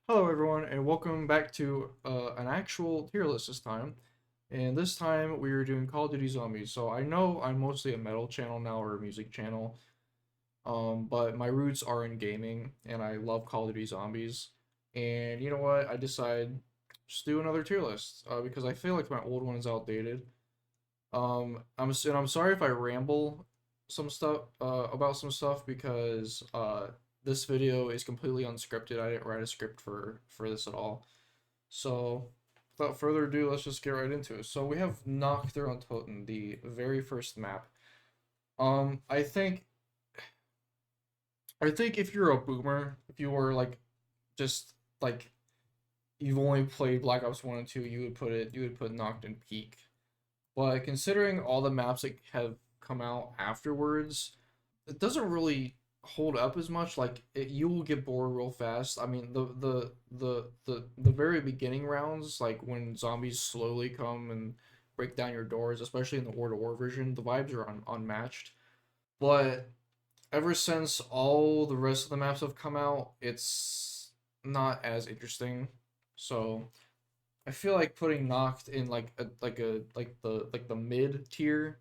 Hello everyone, and welcome back to an actual tier list this time. And this time we are doing Call of Duty Zombies. So I know I'm mostly a metal channel now or a music channel, but my roots are in gaming, and I love Call of Duty Zombies. And you know what? I decided just do another tier list because I feel like my old one is outdated. I'm sorry if I ramble some stuff about some stuff because this video is completely unscripted. I didn't write a script for this at all. So without further ado, let's just get right into it. So we have Nocturne on Toten, the very first map. I think if you're a boomer, if you were like just like you've only played Black Ops 1 and 2, you would put Nocturne peak. But considering all the maps that have come out afterwards, it doesn't really hold up as much. Like you will get bored real fast. I mean, the very beginning rounds, like when zombies slowly come and break down your doors, especially in the War to War version, the vibes are unmatched. But ever since all the rest of the maps have come out, it's not as interesting. So I feel like putting Noct in like the mid tier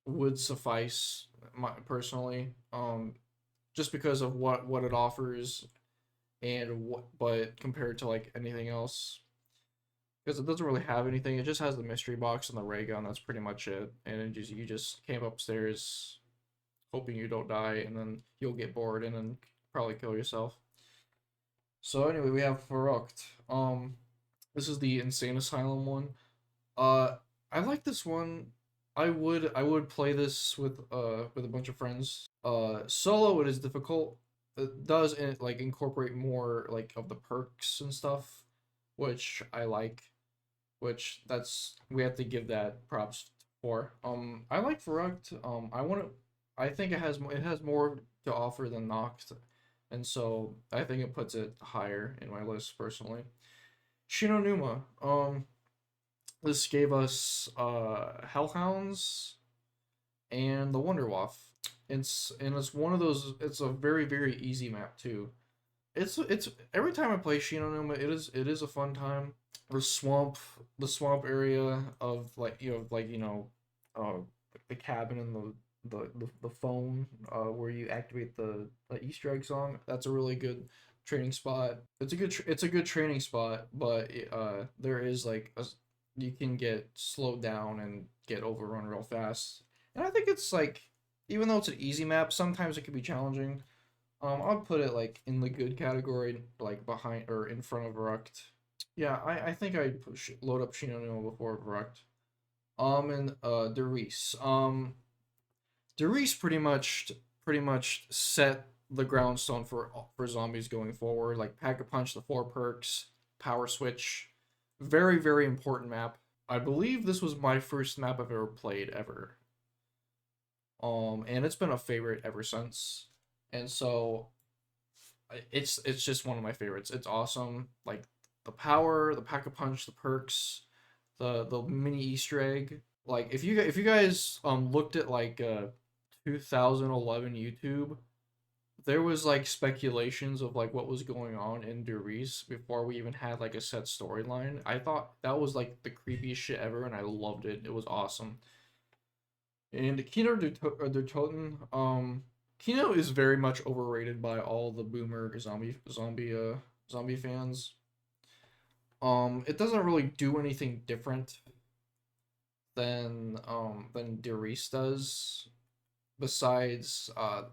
would suffice personally. Just because of what it offers and what, but compared to like anything else, because it doesn't really have anything. It just has the mystery box and the ray gun. That's pretty much it. And it just you just camp upstairs, hoping you don't die, and then you'll get bored and then probably kill yourself. So anyway, we have Farukt. This is the Insane Asylum one. Uh, I like this one. I would play this with a bunch of friends. Solo it is difficult. It does like incorporate more like of the perks and stuff, which I like. Which that's we have to give that props for. I like Verruct. I think it has more to offer than Noct, and so I think it puts it higher in my list personally. Shinonuma. This gave us Hellhounds and the Wonderwaff. It's one of those. It's a very easy map too. It's every time I play Shinonuma, it is a fun time. The swamp, the swamp area of uh, the cabin and the phone where you activate the Easter egg song. That's a really good training spot. It's a good training spot, but there is you can get slowed down and get overrun real fast. And I think it's like even though it's an easy map, sometimes it can be challenging. I'll put it like in the good category, like behind or in front of Ruct. Yeah, I think I'd load up Shinonuma before Ruct. And Derice. Derice pretty much set the groundstone for zombies going forward. Like Pack a Punch, the four perks, Power Switch, very important map. I believe this was my first map I've ever played ever. And it's been a favorite ever since. And so it's just one of my favorites. It's awesome. Like the power, the pack a punch, the perks, the mini Easter egg. Like if you guys looked at 2011 YouTube, there was like speculations of like what was going on in Derice before we even had like a set storyline. I thought that was like the creepiest shit ever, and I loved it. It was awesome. And der Toten, Kino is very much overrated by all the boomer zombie fans. It doesn't really do anything different than Derice does. Besides,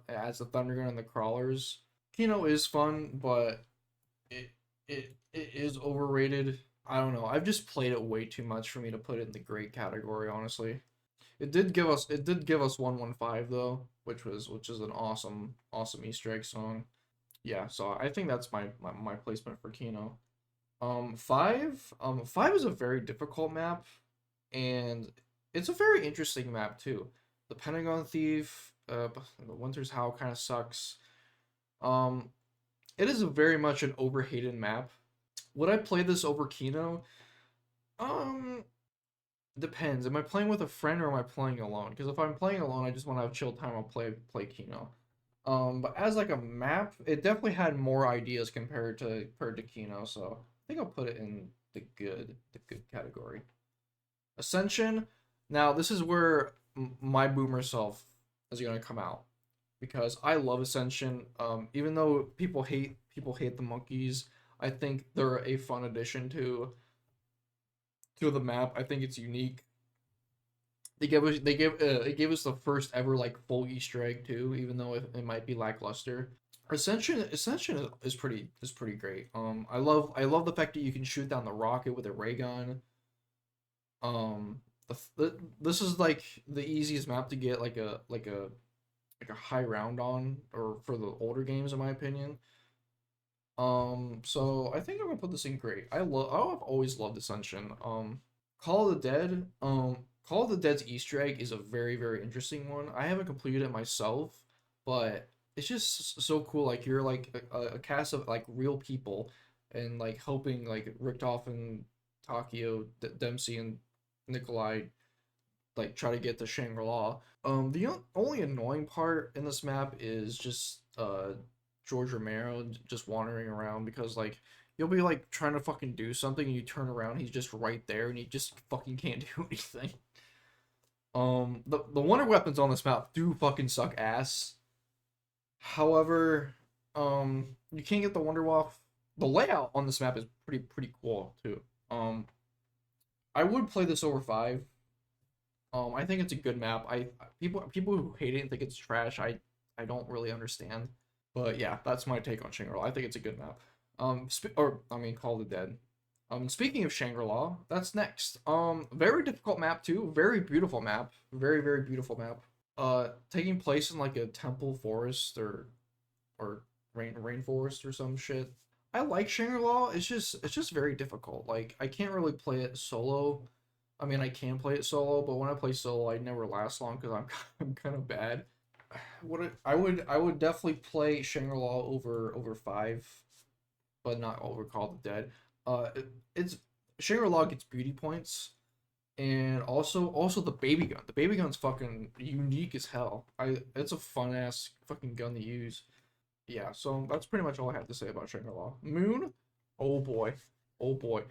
it adds the thunder gun and the crawlers. Kino is fun, but it is overrated. I don't know. I've just played it way too much for me to put it in the great category, honestly. It did give us 115 though, which is an awesome Easter egg song. Yeah, so I think that's my placement for Kino. Five is a very difficult map, and it's a very interesting map too. The Pentagon Thief, the Winter's Howl kind of sucks. Um, it is a very much an overhated map. Would I play this over Kino? Um, Depends. Am I playing with a friend or am I playing alone? Because if I'm playing alone, I just want to have chill time. I'll play Kino. But as like a map, it definitely had more ideas compared to Kino, so I think I'll put it in the good category. Ascension. Now this is where my boomer self is gonna come out because I love Ascension. Even though people hate the monkeys, I think they're a fun addition to the map. I think it's unique. They gave us the first ever like full Easter egg too, even though it might be lackluster. Ascension is pretty great. I love the fact that you can shoot down the rocket with a ray gun. This is like the easiest map to get like a high round on, or for the older games in my opinion. So I think I'm gonna put this in great. I've always loved Ascension. Call of the Dead. Call of the Dead's Easter egg is a very, very interesting one. I haven't completed it myself, but it's just so cool. Like you're like a cast of like real people, and like helping like Richtof and Takio, Dempsey and Nikolai like try to get to Shangri-La. The only annoying part in this map is just George Romero just wandering around because like you'll be like trying to fucking do something and you turn around, he's just right there and you just fucking can't do anything. The wonder weapons on this map do fucking suck ass. However, you can't get the wonder waff. The layout on this map is pretty cool too. I would play this over 5. I think it's a good map. People who hate it and think it's trash, I don't really understand. But yeah, that's my take on Shangri-La. I think it's a good map. Or I mean, Call of the Dead. Speaking of Shangri-La, that's next. Very difficult map too. Very beautiful map. Very beautiful map. Taking place in like a temple forest or rainforest or some shit. I like Shangri-La. It's just very difficult. Like I can't really play it solo. I mean, I can play it solo, but when I play solo, I never last long because I'm I'm kind of bad. I would definitely play Shangri-La over 5, but not over Call of the Dead. It's Shangri-La gets beauty points, and also the baby gun. The baby gun's fucking unique as hell. It's a fun ass fucking gun to use. Yeah, so that's pretty much all I have to say about Shangri-La. Moon, oh boy, oh boy.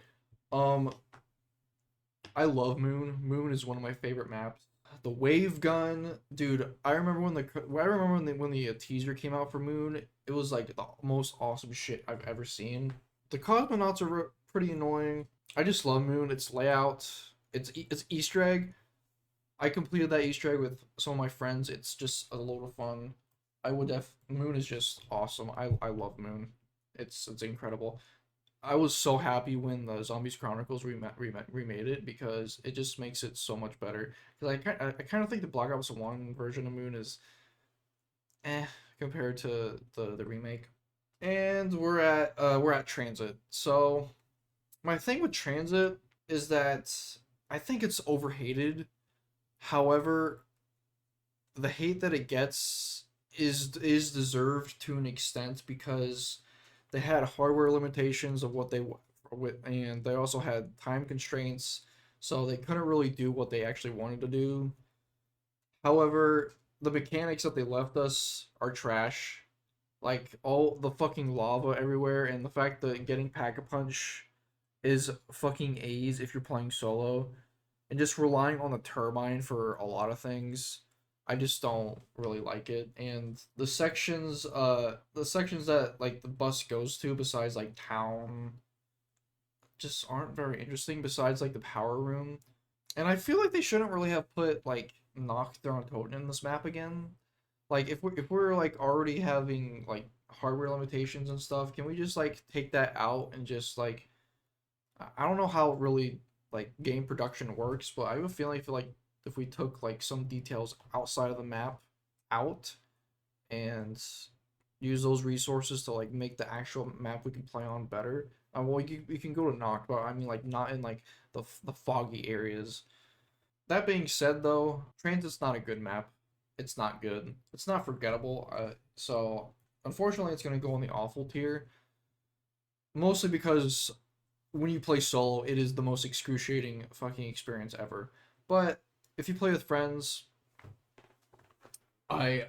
Um, I love Moon. Moon is one of my favorite maps. The wave gun, dude. I remember when the teaser came out for Moon. It was like the most awesome shit I've ever seen. The cosmonauts are pretty annoying. I just love Moon. Its layout. It's Easter egg. I completed that Easter egg with some of my friends. It's just a load of fun. Moon is just awesome. I love Moon. It's incredible. I was so happy when the Zombies Chronicles remade it because it just makes it so much better. Because I kind of think the Black Ops 1 version of Moon is eh compared to the remake. And we're at Transit. So my thing with Transit is that I think it's overhated. However, the hate that it gets is deserved to an extent because they had hardware limitations of what and they also had time constraints, so they couldn't really do what they actually wanted to do. However, the mechanics that they left us are trash. Like all the fucking lava everywhere, and the fact that getting pack a punch is fucking A's if you're playing solo, and just relying on the turbine for a lot of things. I just don't really like it. And the sections that like the bus goes to besides like town just aren't very interesting besides like the power room. And I feel like they shouldn't really have put like Nocturne Totem in this map again. Like if we're like already having like hardware limitations and stuff, can we just like take that out and just like I don't know how really like game production works, but I have a feeling if we took like some details outside of the map out and use those resources to like make the actual map we can play on better. Well, you can go to Noct, but I mean like not in like the foggy areas. That being said, though, Transit's not a good map. It's not good. It's not forgettable. So unfortunately, it's gonna go in the awful tier. Mostly because when you play solo, it is the most excruciating fucking experience ever. But if you play with friends, I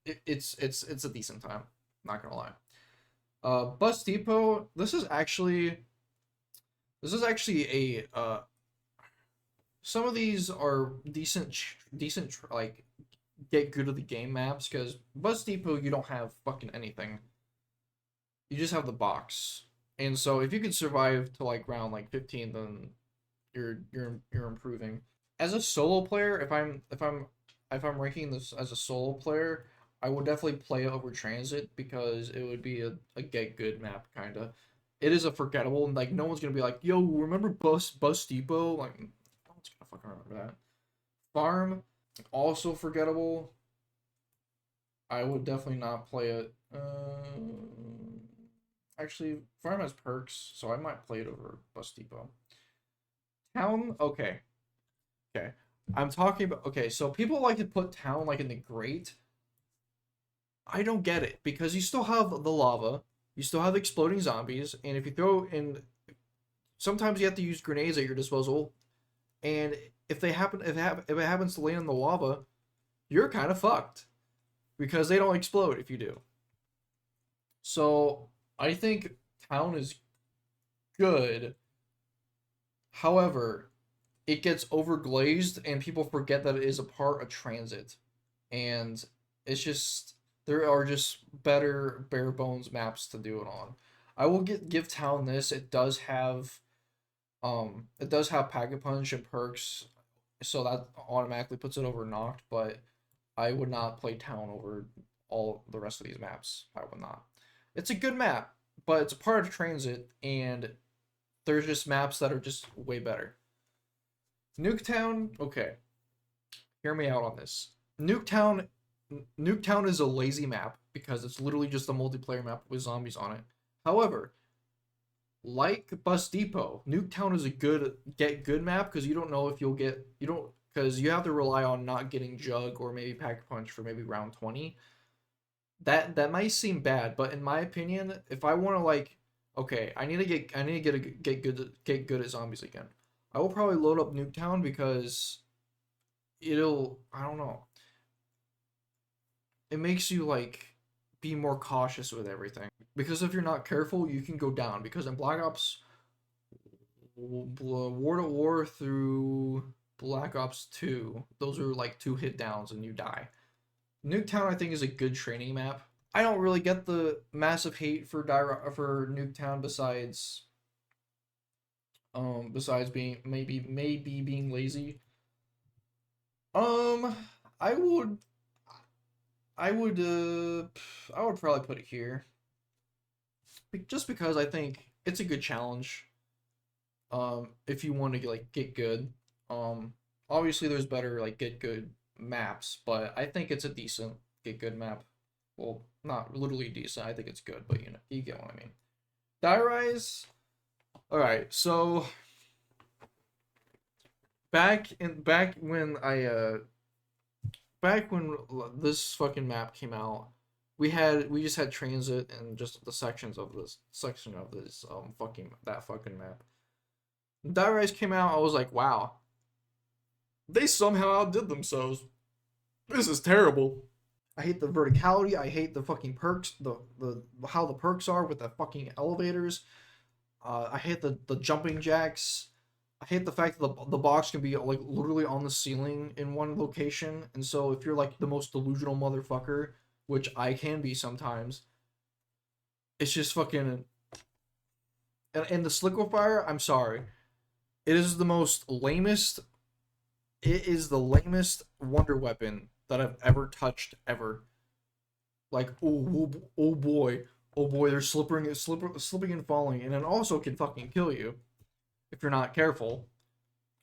it's a decent time. Not gonna lie. Bus Depot. This is actually a some of these are decent like get good at the game maps because Bus Depot you don't have fucking anything. You just have the box, and so if you can survive to like round like 15, then you're improving. As a solo player, if I'm ranking this as a solo player, I would definitely play it over Transit because it would be a get good map kinda. It is a forgettable, like no one's gonna be like, yo, remember Bus Depot? Like no one's gonna fucking remember that. Farm, also forgettable. I would definitely not play it. Actually, Farm has perks, so I might play it over Bus Depot. Town, okay. Okay. I'm talking about okay, so people like to put town like in the great. I don't get it because you still have the lava, you still have exploding zombies, and if you throw in sometimes you have to use grenades at your disposal, and if it happens to land in the lava, you're kind of fucked because they don't explode if you do. So, I think town is good. However, it gets overglazed and people forget that it is a part of transit. And it's just there are just better bare bones maps to do it on. I will give town this. It does have packet punch and perks, so that automatically puts it over knocked, but I would not play town over all the rest of these maps. I would not. It's a good map, but it's a part of transit and there's just maps that are just way better. Nuketown, okay. Hear me out on this. Nuketown Nuketown is a lazy map because it's literally just a multiplayer map with zombies on it. However, like Bus Depot, Nuketown is a good map because you don't know if you'll get you don't because you have to rely on not getting jug or maybe pack punch for maybe round 20. That might seem bad, but in my opinion, if I want to like okay, I need to get good at zombies again. I will probably load up Nuketown because it'll I don't know. It makes you like be more cautious with everything because if you're not careful, you can go down. Because in Black Ops War to War through Black Ops 2, those are like two hit downs and you die. Nuketown, I think, is a good training map. I don't really get the massive hate for Nuketown besides being maybe being lazy. Um, I would I would I would probably put it here just because I think it's a good challenge. If you want to get good, obviously there's better like get good maps, but I think it's a decent get good map. Well, not literally decent. I think it's good, but you get what I mean. Die Rise. All right, so back when this fucking map came out, we just had transit and just the sections of this section of this fucking map. Die Rise came out, I was like, wow, they somehow outdid themselves. This is terrible. I hate the verticality. I hate the fucking perks. The how the perks are with the fucking elevators. I hate the jumping jacks. I hate the fact that the box can be like literally on the ceiling in one location, and so if you're like the most delusional motherfucker, which I can be sometimes, it's just fucking. And the Sliquifier, I'm sorry, it is the most lamest. It is the lamest wonder weapon that I've ever touched ever. Like oh boy, they're slipping and falling, and it also can fucking kill you if you're not careful.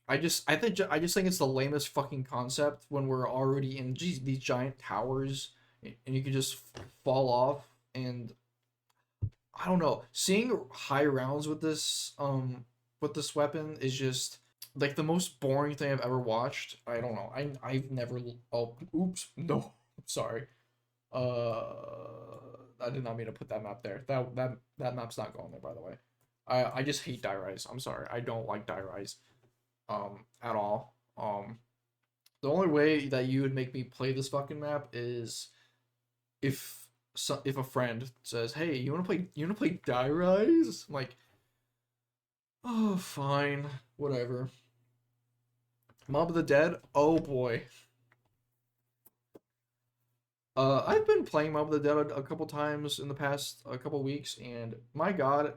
I just think it's the lamest fucking concept when we're already in these giant towers and you can just fall off and I don't know. Seeing high rounds with this weapon is just like the most boring thing I've ever watched. I don't know. I've never oh oops no I'm sorry. I did not mean to put that map there. That map's not going there by the way. I just hate Die Rise. I'm sorry. I don't like Die Rise at all. The only way that you would make me play this fucking map is if a friend says, "Hey, you wanna play Die Rise?" I'm like, "Oh, fine, whatever." Mob of the Dead. Oh boy. I've been playing Mob of the Dead a couple times in the past a couple weeks, and my God,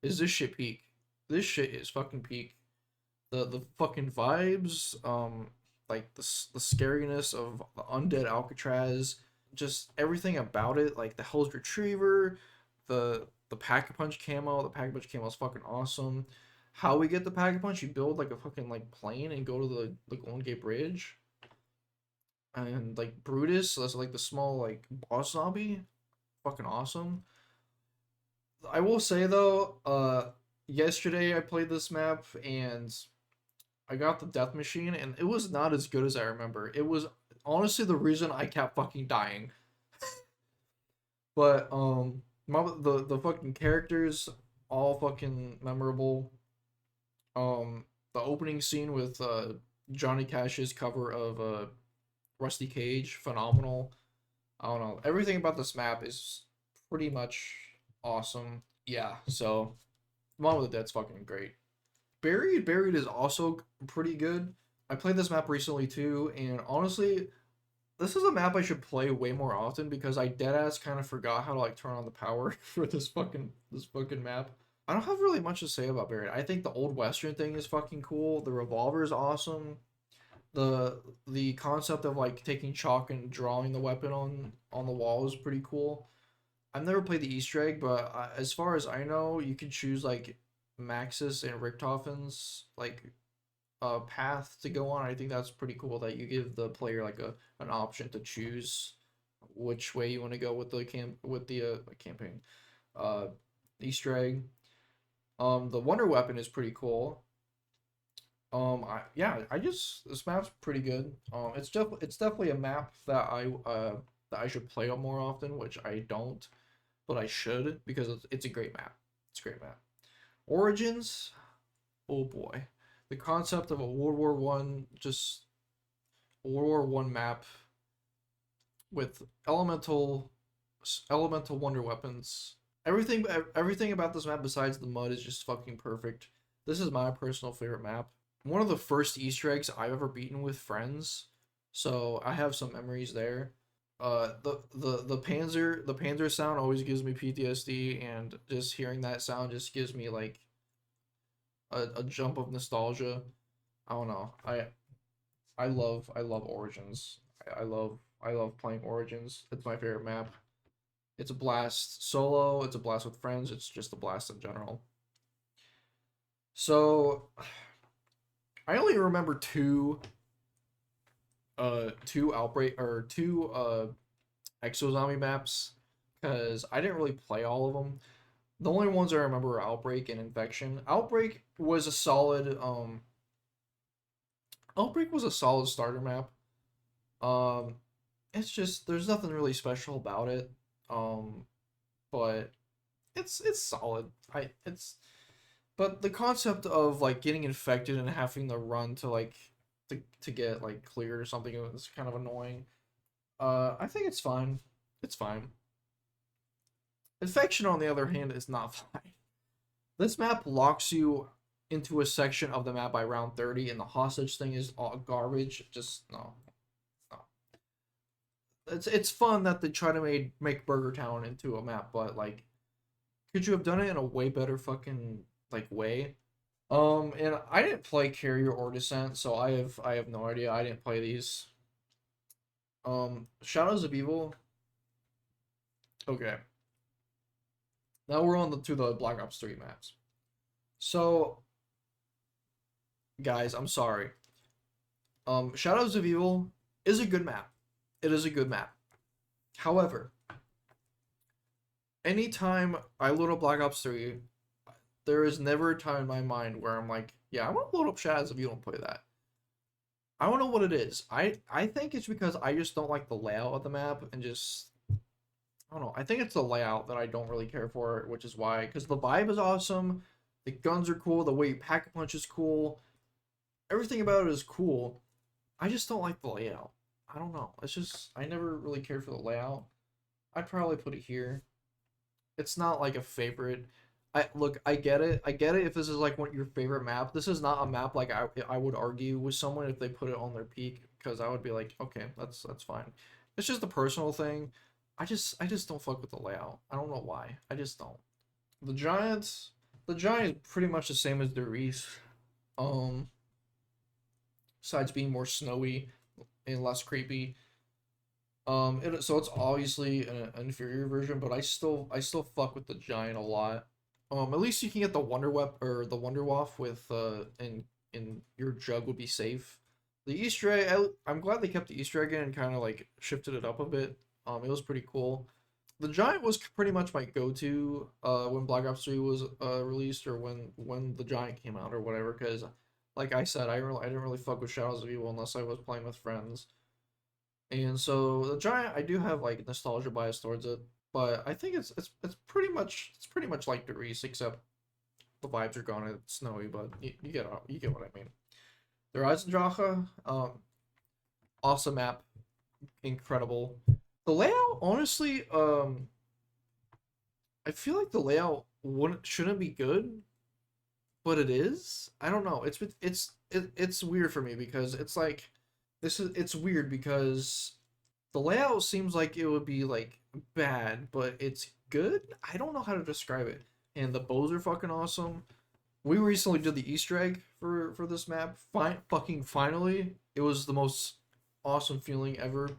is this shit peak? This shit is fucking peak. The fucking vibes, like the scariness of the undead Alcatraz, just everything about it, like the Hell's Retriever, the Pack a Punch camo. The Pack a Punch camo is fucking awesome. How we get the Pack a Punch? You build like a fucking like plane and go to the Golden Gate Bridge, and like Brutus, so that's like the small like boss zombie, fucking awesome. I will say though, yesterday I played this map and I got the death machine, and it was not as good as I remember. It was honestly the reason I kept fucking dying. But the fucking characters all fucking memorable. The opening scene with Johnny Cash's cover of Rusty Cage, phenomenal. I don't know. Everything about this map is pretty much awesome. Yeah, so Mom of the Dead's fucking great. Buried is also pretty good. I played this map recently too, and honestly, this is a map I should play way more often because I deadass kind of forgot how to like turn on the power for this fucking map. I don't have really much to say about Buried. I think the old western thing is fucking cool. The revolver is awesome. The concept of like taking chalk and drawing the weapon on the wall is pretty cool. I've never played the Easter egg, but as far as I know, you can choose like Maxis and Richtofen's like path to go on. I think that's pretty cool that you give the player like an option to choose which way you want to go with the campaign uh Easter egg. The Wonder Weapon is pretty cool. I just this map's pretty good. It's definitely a map that I should play on more often, which I don't, but I should because it's a great map. It's a great map. Origins, oh boy, the concept of a World War One map with elemental wonder weapons. Everything about this map besides the mud is just fucking perfect. This is my personal favorite map. One of the first Easter eggs I've ever beaten with friends, so I have some memories there. The Panzer sound always gives me PTSD, and just hearing that sound just gives me like a jump of nostalgia. I don't know. I love Origins. I love playing Origins. It's my favorite map. It's a blast solo. It's a blast with friends. It's just a blast in general. So I only remember two outbreak or two exo zombie maps because I didn't really play all of them. The only ones I remember are Outbreak and Infection. Outbreak was a solid starter map. Um, it's just there's nothing really special about it. Um, but it's solid. I it's But the concept of like getting infected and having to run to like to get like cleared or something is kind of annoying. I think it's fine. It's fine. Infection, on the other hand, is not fine. This map locks you into a section of the map by round 30, and the hostage thing is all garbage. Just no, no. It's fun that they try to make Burger Town into a map, but like, could you have done it in a way better fucking like way? And I didn't play Carrier or Descent, so I have no idea. I didn't play these. Shadows of Evil. Okay, now we're on to the Black Ops 3 maps. So, guys, I'm sorry. Shadows of Evil is a good map. It is a good map. However, anytime I load up Black Ops 3, there is never a time in my mind where I'm like, yeah, I want to load up Shadows if you don't play that. I don't know what it is. I think it's because I just don't like the layout of the map and just I don't know. I think it's the layout that I don't really care for, which is why because the vibe is awesome, the guns are cool, the way you pack a punch is cool, everything about it is cool. I just don't like the layout. I don't know. It's just I never really cared for the layout. I'd probably put it here. It's not like a favorite. I look, I get it. I get it if this is like one your favorite map. This is not a map like I would argue with someone if they put it on their peak because I would be like, okay, that's fine. It's just a personal thing. I just don't fuck with the layout. I don't know why. I just don't. The Giants, the Giant is pretty much the same as the Reese. Um, besides being more snowy and less creepy. So it's obviously an inferior version, but I still fuck with the Giant a lot. At least you can get the Wonder Wep or the Wonder Waff with and your jug would be safe. The Easter egg, I'm glad they kept the Easter egg in and kind of like shifted it up a bit. It was pretty cool. The Giant was pretty much my go-to when Black Ops 3 was released or when the Giant came out or whatever. Because like I said, I didn't really fuck with Shadows of Evil unless I was playing with friends. And so the Giant, I do have like nostalgia bias towards it, but I think it's pretty much like Reese, except the vibes are gone and it's snowy. But you get what I mean. The Reisendrache, awesome map, incredible. The layout, honestly, I feel like the layout wouldn't shouldn't be good, but it is. I don't know. It's weird for me because it's like it's weird because the layout seems like it would be like bad, but it's good. I don't know how to describe it. And the bows are fucking awesome. We recently did the Easter egg for this map. Fucking finally, it was the most awesome feeling ever.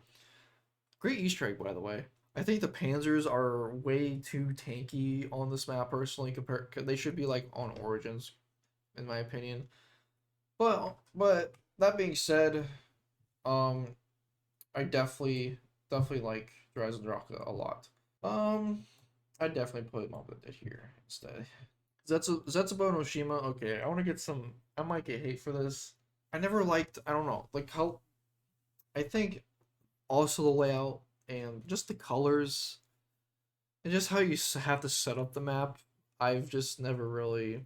Great Easter egg, by the way. I think the Panzers are way too tanky on this map personally. Compared, they should be like on Origins, in my opinion. But that being said, um, I definitely like Dryzen Draka a lot. Um, I definitely put Mamba here instead. Zetsubo no Shima. Okay, I want to get some. I might get hate for this. I never liked. I don't know. Like how. I think also the layout and just the colors and just how you have to set up the map. I've just never really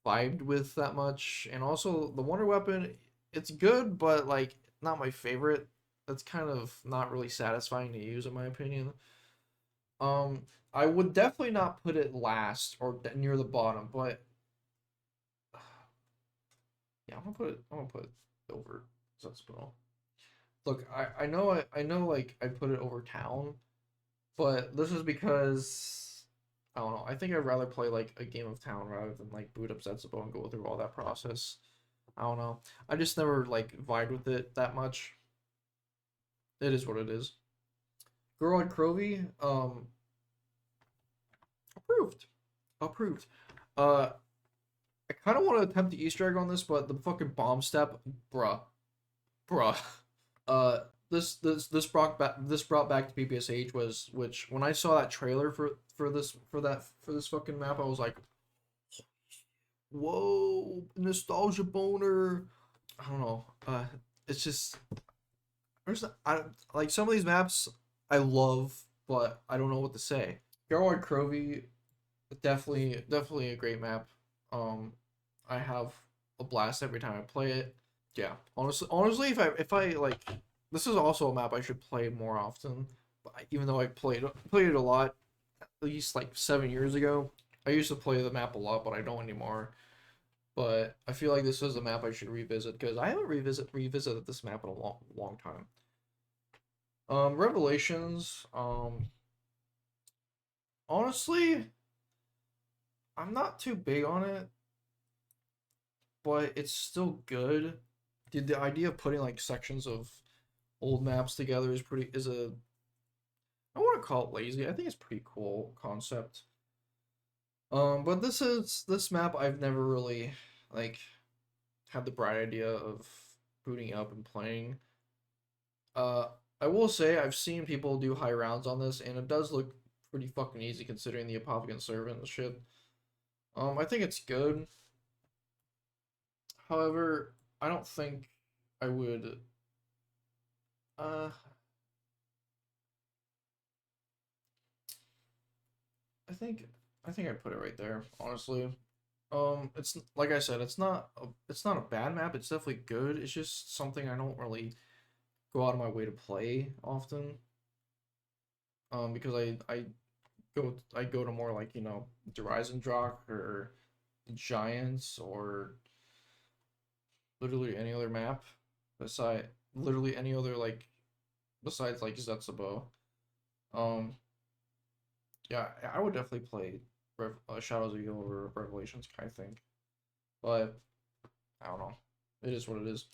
vibed with that much. And also the Wonder Weapon. It's good, but like not my favorite. That's kind of not really satisfying to use in my opinion. Um, I would definitely not put it last or near the bottom, but yeah, I'm gonna put it over Setsubo. Look, I know like I put it over Town, but this is because I don't know. I think I'd rather play like a game of Town rather than like boot up Setsubo and go through all that process. I don't know. I just never like vibed with it that much. It is what it is. Girl on Crovy, approved. Approved. Uh I kind of want to attempt the Easter egg on this, but the fucking bomb step, bruh, bruh. Uh, this brought back to PPSH was which when I saw that trailer for this fucking map, I was like, whoa, nostalgia boner. I don't know. It's just I like some of these maps I love, but I don't know what to say. Garroid Crovey, definitely a great map. Um, I have a blast every time I play it. Yeah, honestly, if I like, this is also a map I should play more often. Even though I played it a lot, at least like 7 years ago. I used to play the map a lot, but I don't anymore. But I feel like this is a map I should revisit because I haven't revisited this map in a long time. Revelations. Honestly, I'm not too big on it, but it's still good. The idea of putting like sections of old maps together is a I want to call it lazy. I think it's pretty cool concept. But this map I've never really like had the bright idea of booting up and playing. Uh, I will say I've seen people do high rounds on this, and it does look pretty fucking easy considering the Apophicant Servant and shit. I think it's good. However, I don't think I would. Uh, I think I think I'd put it right there. Honestly, it's like I said, it's not a bad map. It's definitely good. It's just something I don't really go out of my way to play often. because I go to more like, Dryzen or Giants or literally any other map beside literally any other like besides like Zetsubo. Um, yeah, I would definitely play Shadows of Evil over Revelations, I think, but I don't know. It is what it is.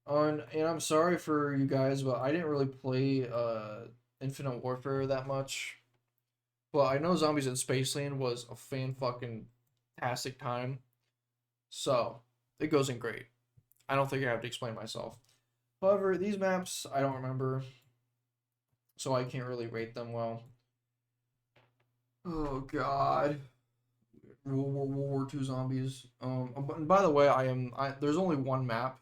And I'm sorry for you guys, but I didn't really play Infinite Warfare that much. But I know Zombies in Spaceland was a fan fucking tastic time. So it goes in great. I don't think I have to explain myself. However, these maps I don't remember, so I can't really rate them well. Oh God. World War II zombies. And by the way, there's only one map.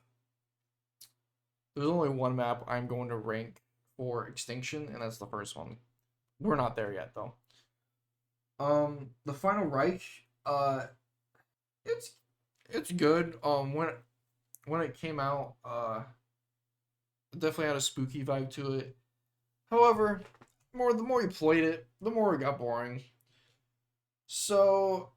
There's only one map I'm going to rank for extinction, and that's the first one. We're not there yet though. The Final Reich, it's it's good. When it came out, it definitely had a spooky vibe to it. However, the more you played it, the more it got boring. So,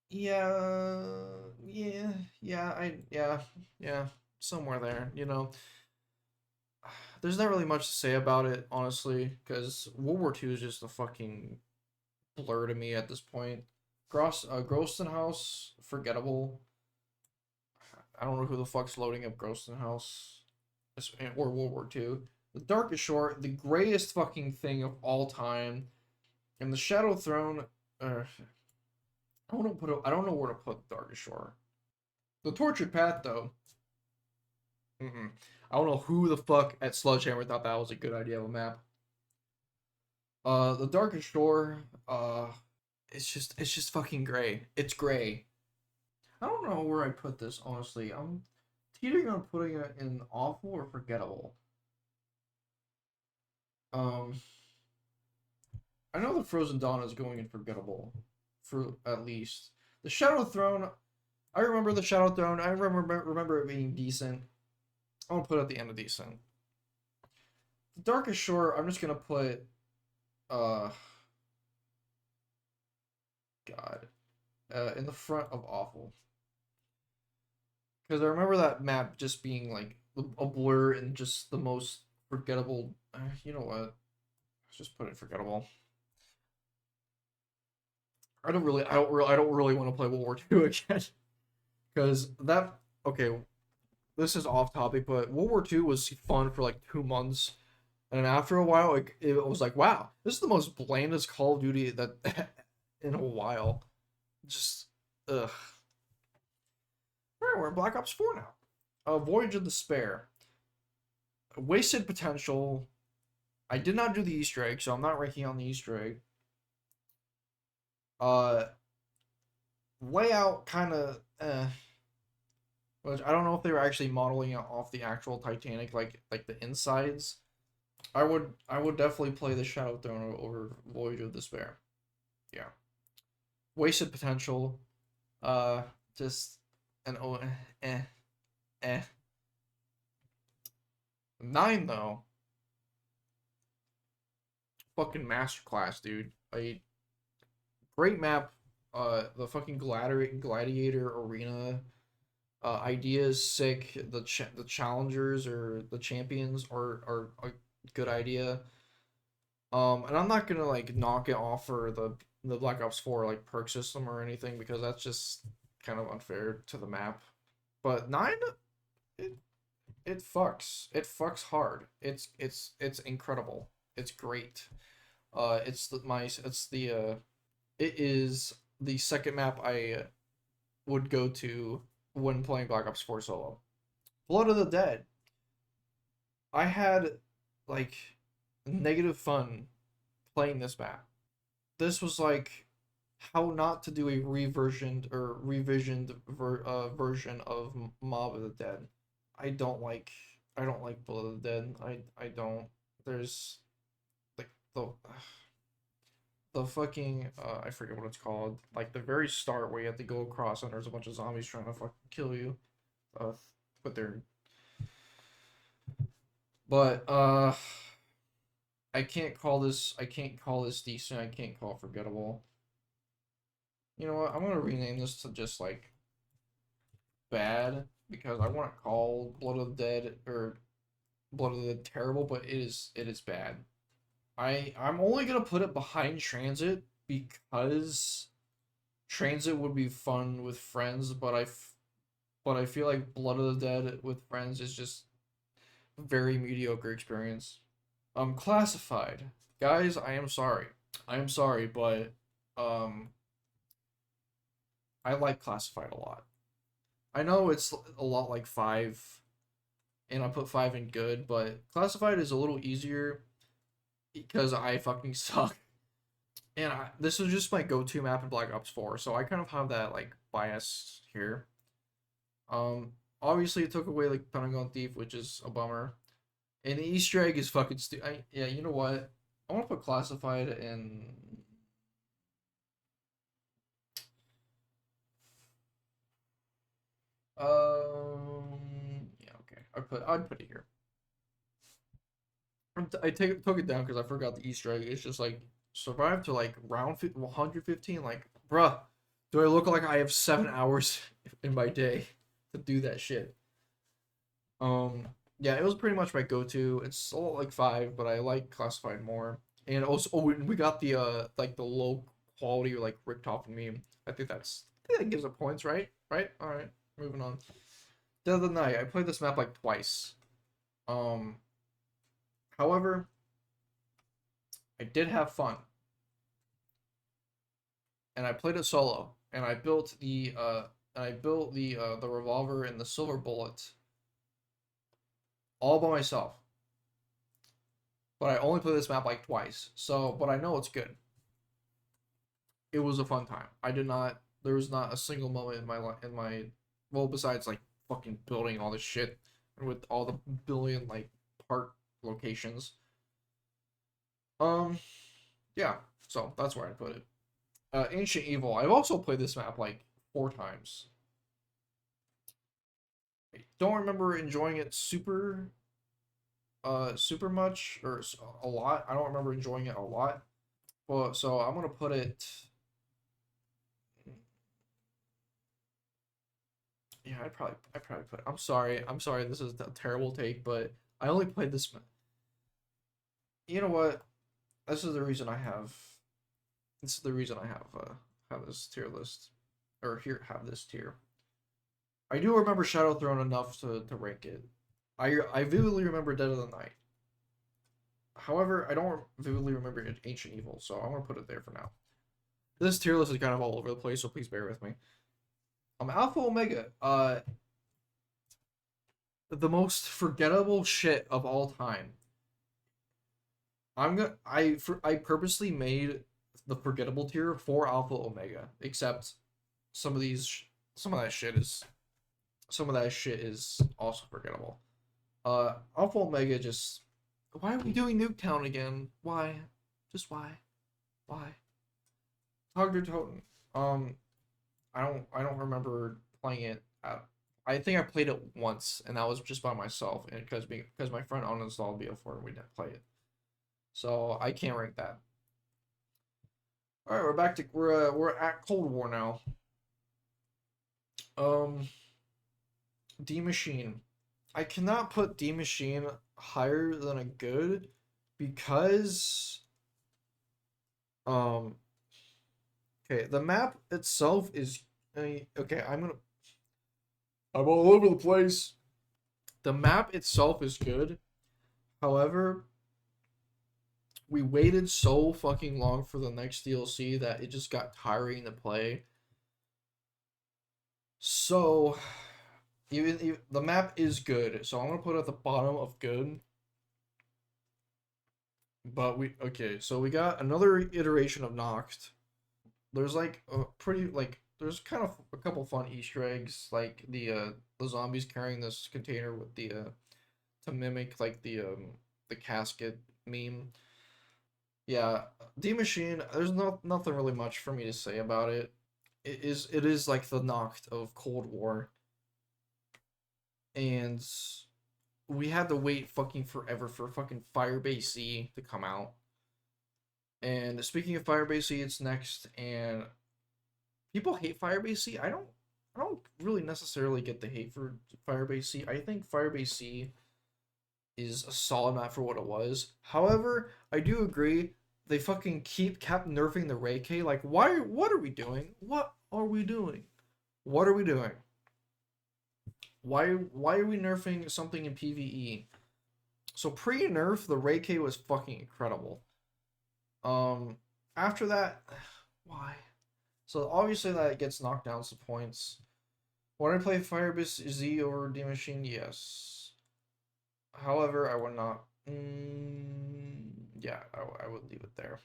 yeah, yeah, yeah, somewhere there. There's not really much to say about it, honestly, because World War II is just a fucking blur to me at this point. Groston House, forgettable. I don't know who the fuck's loading up Groston House or World War II. The Darkest Shore, the greatest fucking thing of all time, and the Shadow Throne. I don't know where to put Darkest Shore. The Tortured Path, though. Mm-mm. I don't know who the fuck at Sledgehammer thought that was a good idea of a map. The Darkest Shore. It's just fucking gray. It's gray. I don't know where I put this, honestly. I'm teetering on putting it in awful or forgettable. Um, I know the Frozen Dawn is going in forgettable, for at least the Shadow Throne. I remember the Shadow Throne. I remember it being decent. I'll put it at the end of decent. The Darkest Shore. I'm just gonna put uh God in the front of awful, because I remember that map just being like a blur and just the most forgettable. You know what? Let's just put it forgettable. I don't really want to play World War II again because that. Okay, this is off topic, but World War II was fun for like 2 months, and after a while, it was like, wow, this is the most blandest Call of Duty that in a while. Just ugh. We're in Black Ops 4 now. Voyage of Despair, wasted potential. I did not do the Easter egg, so I'm not ranking on the Easter egg. Uh, Layout kind of which I don't know if they were actually modeling it off the actual Titanic, like the insides. I would definitely play the Shadow Throne over Voyage of Despair. Yeah, wasted potential. Uh, just an eh eh. 9 though, fucking masterclass, dude. A great map. The fucking gladiator arena. Idea is sick. The challengers or the champions are a good idea. And I'm not gonna like knock it off for the Black Ops 4 like perk system or anything because that's just kind of unfair to the map. But 9, it it fucks hard. It's incredible. It's great. It is the second map I would go to when playing Black Ops 4 solo. Blood of the Dead. I had like negative fun playing this map. This was like how not to do a revisioned version of Mob of the Dead. I don't like I don't like Blood of the Dead. I don't. There's like the fucking I forget what it's called. Like the very start where you have to go across and there's a bunch of zombies trying to fucking kill you. Uh, but they're But I can't call this decent. I can't call it forgettable. You know what? I'm gonna rename this to just like bad because I want to call Blood of the Dead or Blood of the Dead terrible, but it is bad. I'm only gonna put it behind Transit because Transit would be fun with friends, but I feel like Blood of the Dead with friends is just very mediocre experience. Classified. Guys, I am sorry. I am sorry, but um I like Classified a lot. I know it's a lot like 5 and I put 5 in good, but Classified is a little easier because I fucking suck. And this is just my go-to map in Black Ops 4, so I kind of have that like bias here. Obviously it took away like Pentagon Thief, which is a bummer. And the Easter egg is fucking yeah, you know what? I want to put Classified in. Yeah, okay. I'd put it here. Took it down because I forgot the Easter egg. It's just like survive to like round 115. Like, bruh, do I look like I have 7 hours in my day to do that shit? Yeah, it was pretty much my go-to. It's a lot like 5, but I like Classified more. And also, oh, we got the like the low quality like Richtofen meme. I think that gives it points, right? Right? All right, moving on. The other night, I played this map like twice. Um, However, I did have fun, and I played it solo, and I built the revolver and the silver bullet all by myself. But I only played this map like twice, so but I know it's good. It was a fun time. I did not. There was not a single moment in my well besides like fucking building all this shit with all the billion like part locations. Um, yeah. So that's where I put it. Ancient Evil. I've also played this map like 4 times. I don't remember enjoying it super much or a lot. I don't remember enjoying it a lot. Well, so I'm gonna put it. Yeah, I'd probably put. I'm sorry. This is a terrible take, but I only played this. You know what? This is the reason I have. This is the reason I have this tier list, or here have this tier. I do remember Shadow Throne enough to rank it. I vividly remember Dead of the Night. However, I don't vividly remember Ancient Evil, so I'm gonna put it there for now. This tier list is kind of all over the place, so please bear with me. Alpha Omega. The most forgettable shit of all time. I purposely made the forgettable tier for Alpha Omega, except some of these some of that shit is some of that shit is also forgettable. Alpha Omega just why are we doing Nuketown again? Why? Just why? Why? Togger Totem. Um, I don't remember playing it. I think I played it once, and that was just by myself, and because my friend uninstalled BO4 and we didn't play it, so I can't rank that. All right, we're at Cold War now. Um, D Machine. I cannot put D Machine higher than a good because um okay, the map itself is okay, I'm all over the place. The map itself is good. However, we waited so fucking long for the next DLC that it just got tiring to play. So, even the map is good, so I'm gonna put it at the bottom of good. But so we got another iteration of Noct. There's like a pretty like there's kind of a couple fun Easter eggs, like the zombies carrying this container with the to mimic like the casket meme. Yeah, D Machine. There's nothing really much for me to say about it. It is like the Noct of Cold War, and we had to wait fucking forever for fucking Firebase C to come out. And speaking of Firebase C, it's next, and people hate Firebase C. I don't really necessarily get the hate for Firebase C. I think Firebase C is a solid map for what it was. However, I do agree they fucking kept nerfing the Ray K. Like, why? What are we doing? What are we doing? What are we doing? Why are we nerfing something in PvE? So pre-nerf, the Ray K was fucking incredible. Um, After that, why? So obviously that gets knocked down some points. Would I play Firebase Z over D Machine? Yes. However, I would not. Yeah, I would leave it there.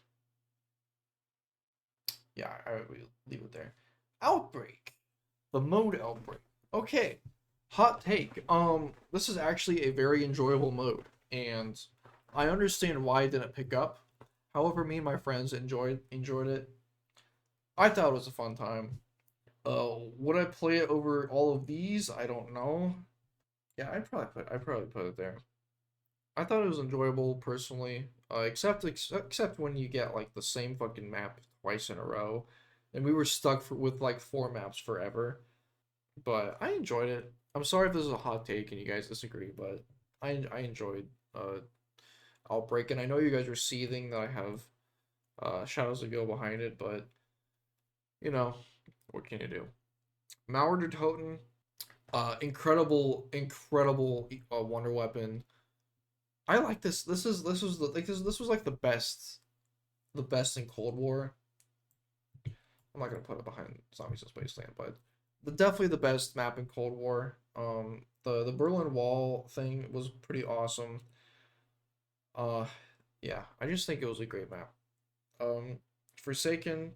Yeah, I would leave it there. Outbreak. The mode Outbreak. Okay. Hot take. This is actually a very enjoyable mode, and I understand why it didn't pick up. However, me and my friends enjoyed it. I thought it was a fun time. Would I play it over all of these? I don't know. Yeah, I'd probably put it there. I thought it was enjoyable personally, except when you get like the same fucking map twice in a row, and we were stuck with like four maps forever. But I enjoyed it. I'm sorry if this is a hot take and you guys disagree, but I enjoyed Outbreak, and I know you guys are seething that I have Shadows of Gil behind it, but you know what can you do? Mauer Toten, incredible wonder weapon. I like this. This was like the best in Cold War. I'm not gonna put it behind Zombies in Spaceland, but definitely the best map in Cold War. The Berlin Wall thing was pretty awesome. Uh, yeah, I just think it was a great map. Um, Forsaken,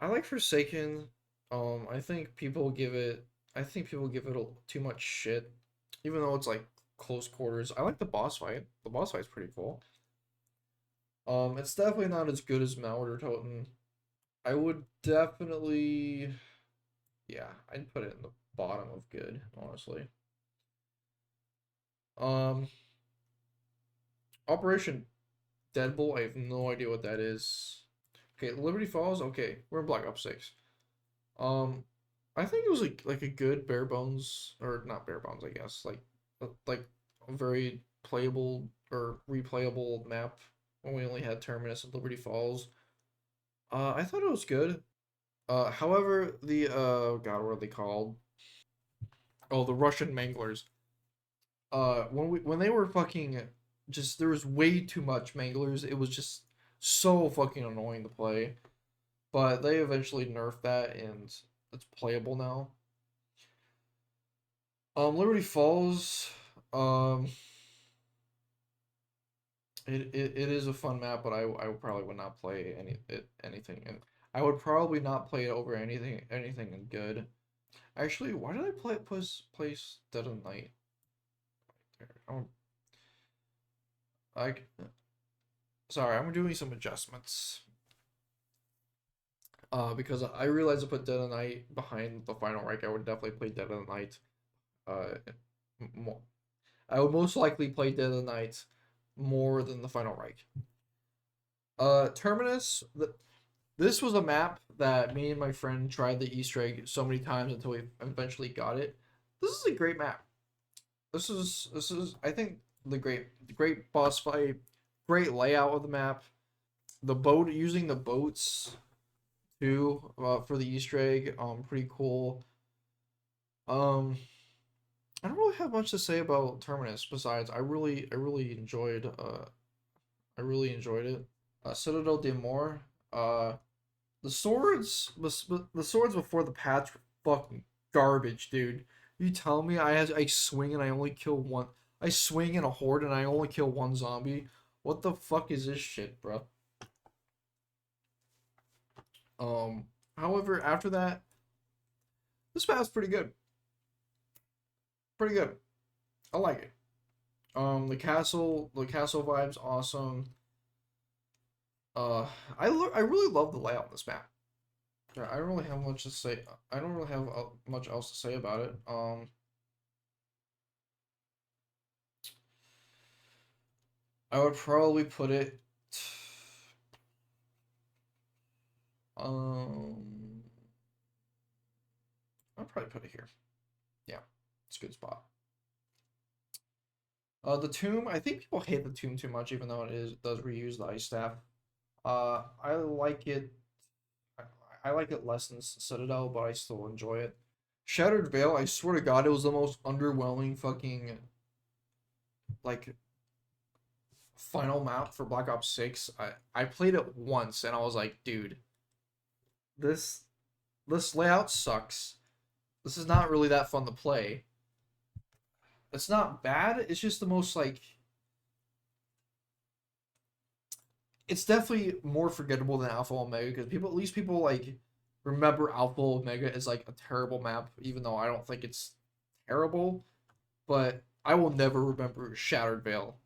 I like Forsaken. I think people give it too much shit, even though it's like close quarters. I like the boss fight. The boss fight's pretty cool. It's definitely not as good as Mauer Toten. I would definitely, yeah, I'd put it in the bottom of good, honestly. Um, Operation Deadbolt, I have no idea what that is. Okay, Liberty Falls. Okay, we're in Black Ops 6. Um, I think it was like a good bare bones, or not bare bones, I guess. Like a very playable or replayable map when we only had Terminus and Liberty Falls. I thought it was good. However, the God, what are they called? Oh, the Russian Manglers. When they were fucking just there was way too much Manglers. It was just so fucking annoying to play. But they eventually nerfed that and it's playable now. Liberty Falls, um, it is a fun map, but I probably would not play anything, and I would probably not play it over anything good. Actually, why did I place Dead of Night there? I sorry, I'm doing some adjustments. Because I realized I put Dead of Night behind the Final Rank, I would definitely play Dead of the Night. Uh, more. I would most likely play Dead of the Night more than the Final Reich. Terminus. This was a map that me and my friend tried the Easter egg so many times until we eventually got it. This is a great map. This is I think the great boss fight, great layout of the map. The boat using the boats too for the Easter egg, pretty cool. Um, I don't really have much to say about Terminus besides I really enjoyed it. Citadel de Mor. Uh, the swords before the patch were fucking garbage, dude. You tell me I swing and I only kill one. I swing in a horde and I only kill one zombie. What the fuck is this shit, bro? Um, However, after that, this map's pretty good. Pretty good. I like it. The castle vibes awesome. Uh, I really love the layout of this map. Yeah, I don't really have much to say. I don't really have much else to say about it. I would probably put it. Um, I'd probably put it here. Yeah, it's a good spot. The tomb. I think people hate the tomb too much, even though it does reuse the ice staff. I like it. I, I like it less than Citadel, but I still enjoy it. Shattered Veil. I swear to God, it was the most underwhelming fucking like final map for Black Ops 6. I played it once and I was like, dude, this this layout sucks. This is not really that fun to play. It's not bad. It's just the most like it's definitely more forgettable than Alpha Omega because people at least people like remember Alpha Omega as like a terrible map, even though I don't think it's terrible. But I will never remember Shattered Veil.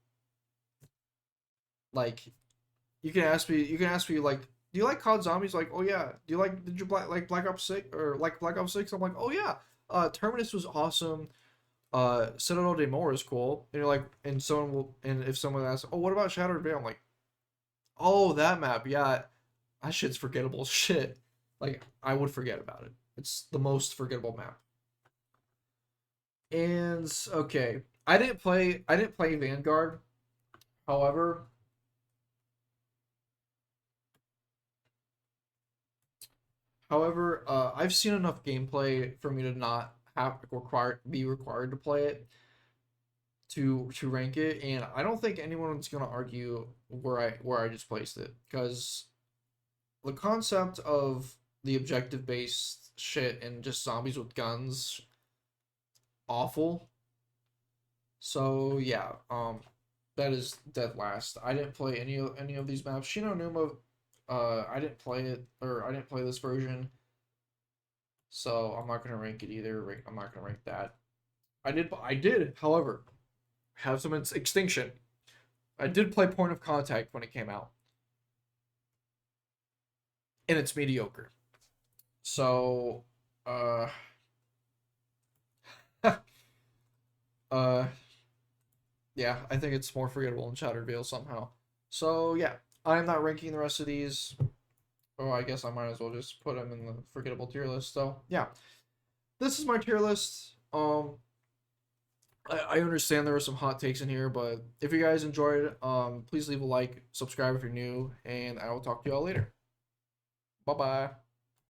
Like you can ask me like, do you like COD Zombies? Like, oh yeah. Did you like Black Ops 6 or like Black Ops 6? I'm like, oh yeah. Terminus was awesome. Citadel de Mor is cool. And you're like, and if someone asks, oh, what about Shattered Veil? I'm like, oh, that map, yeah, that shit's forgettable as shit. Like, I would forget about it. It's the most forgettable map. And okay, I didn't play Vanguard. However, I've seen enough gameplay for me to not have be required to play it to rank it, and I don't think anyone's gonna argue where I just placed it because the concept of the objective based shit and just zombies with guns awful. So yeah, that is dead last. I didn't play any of these maps. Shino Numa, I didn't play it or I didn't play this version, so I'm not gonna rank it either. I'm not gonna rank that. I did, however, have some extinction. I did play Point of Contact when it came out, and it's mediocre. So, uh, uh, yeah, I think it's more forgettable than Shattered Veil somehow. So yeah, I'm not ranking the rest of these. Oh, I guess I might as well just put them in the forgettable tier list. So yeah, this is my tier list. I understand there were some hot takes in here, but if you guys enjoyed, please leave a like, subscribe if you're new, and I will talk to y'all later. Bye bye.